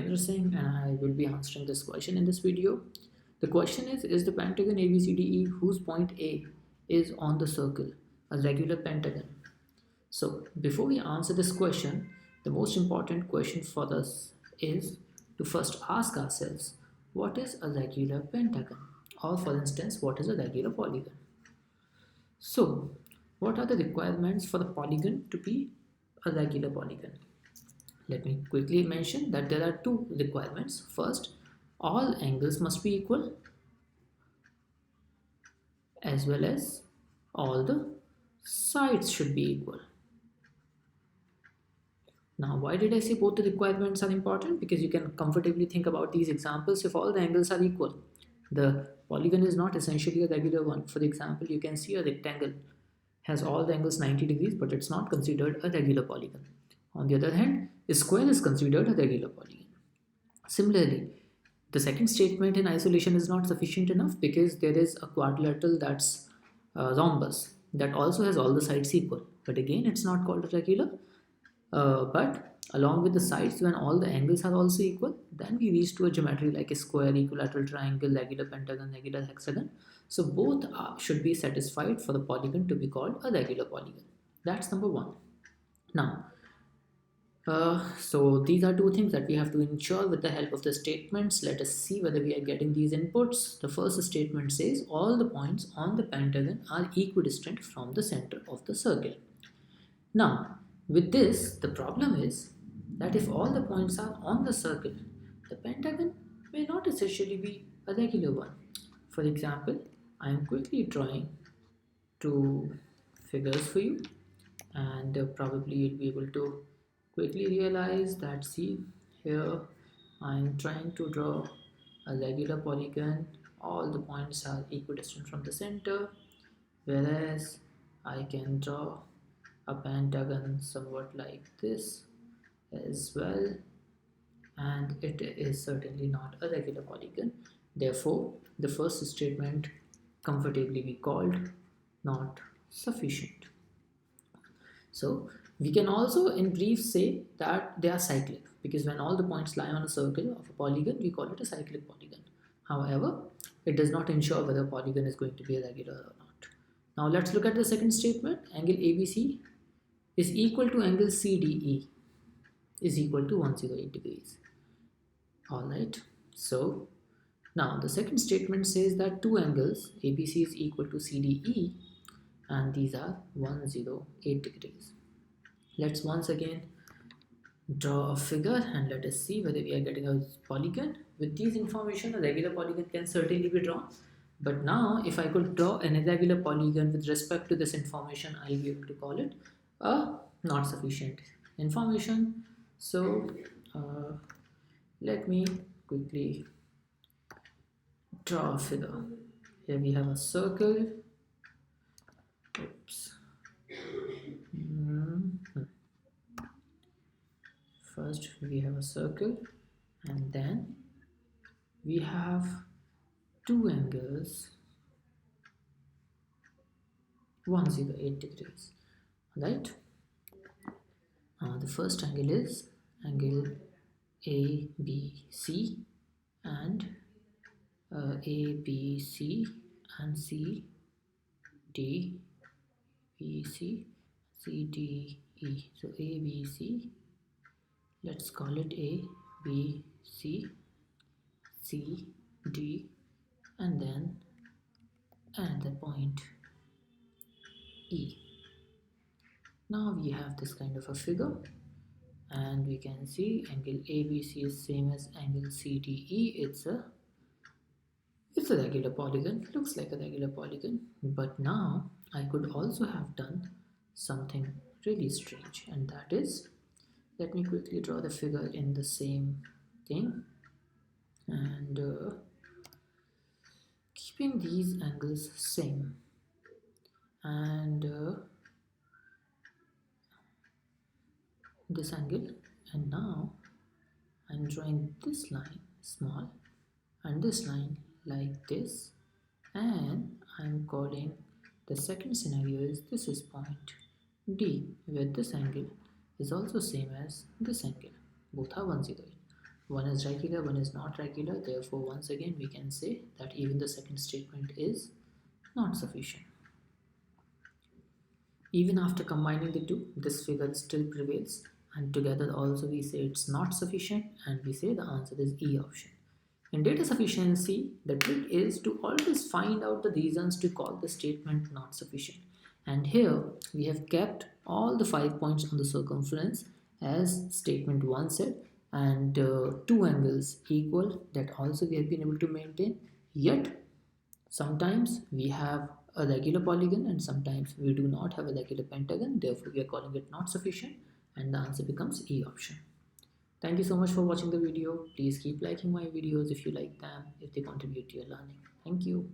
Narendra Singh and I will be answering this question in this video. The question is the pentagon ABCDE whose point A is on the circle a regular pentagon? So before we answer this question, the most important question for us is to first ask ourselves, what is a regular pentagon? Or for instance, what is a regular polygon? So what are the requirements for the polygon to be a regular polygon? Let me quickly mention that there are two requirements. First, all angles must be equal, as well as all the sides should be equal. Now, why did I say both the requirements are important? Because you can comfortably think about these examples. If all the angles are equal, the polygon is not essentially a regular one. For example, you can see a rectangle has all the angles 90 degrees, but it's not considered a regular polygon. On the other hand, a square is considered a regular polygon. Similarly, the second statement in isolation is not sufficient enough because there is a quadrilateral that's a rhombus that also has all the sides equal. But again, it's not called a regular. But along with the sides, when all the angles are also equal, then we reach to a geometry like a square, equilateral triangle, regular pentagon, regular hexagon. So both should be satisfied for the polygon to be called a regular polygon. That's number one. Now, so these are two things that we have to ensure with the help of the statements. Let us see whether we are getting these inputs. The first statement says all the points on the pentagon are equidistant from the center of the circle. Now, with this, the problem is that if all the points are on the circle, the pentagon may not essentially be a regular one. For example, I am quickly drawing two figures for you, and probably you'll be able to quickly realize that, see, here I am trying to draw a regular polygon. All the points are equidistant from the center, whereas I can draw a pentagon somewhat like this as well, and it is certainly not a regular polygon. Therefore, the first statement comfortably be called not sufficient. So we can also in brief say that they are cyclic, because when all the points lie on a circle of a polygon, we call it a cyclic polygon. However, it does not ensure whether a polygon is going to be a regular or not. Now let's look at the second statement. Angle ABC is equal to angle CDE is equal to 108 degrees. Alright, so now the second statement says that two angles ABC is equal to CDE and these are 108 degrees. Let's once again draw a figure and let us see whether we are getting a polygon. With these information, a regular polygon can certainly be drawn. But now if I could draw an irregular polygon with respect to this information, I'll be able to call it a not sufficient information. So let me quickly draw a figure. Here we have a circle. Oops. First we have a circle, and then we have two angles 108 degrees. Right? The first angle is angle ABC and ABC and CDBC CDE. So ABC, let's call it ABC, CD, and then another point E. Now we have this kind of a figure, and we can see angle ABC is same as angle CDE. It's a regular polygon, looks like a regular polygon. But now I could also have done something really strange, and that is, let me quickly draw the figure in the same thing, and keeping these angles same, and this angle, and now I'm drawing this line small and this line like this, and I'm calling the second scenario is this is point D, where this angle is also same as this angle, both are 108. One is regular, one is not regular. Therefore, once again, we can say that even the second statement is not sufficient. Even after combining the two, this figure still prevails, and together also we say it's not sufficient, and we say the answer is E option. In data sufficiency, the trick is to always find out the reasons to call the statement not sufficient. And here we have kept all the 5 points on the circumference as statement 1 said, and two angles equal, that also we have been able to maintain. Yet sometimes we have a regular polygon and sometimes we do not have a regular pentagon, therefore we are calling it not sufficient, and the answer becomes E option. Thank you so much for watching the video. Please keep liking my videos if you like them, if they contribute to your learning. Thank you.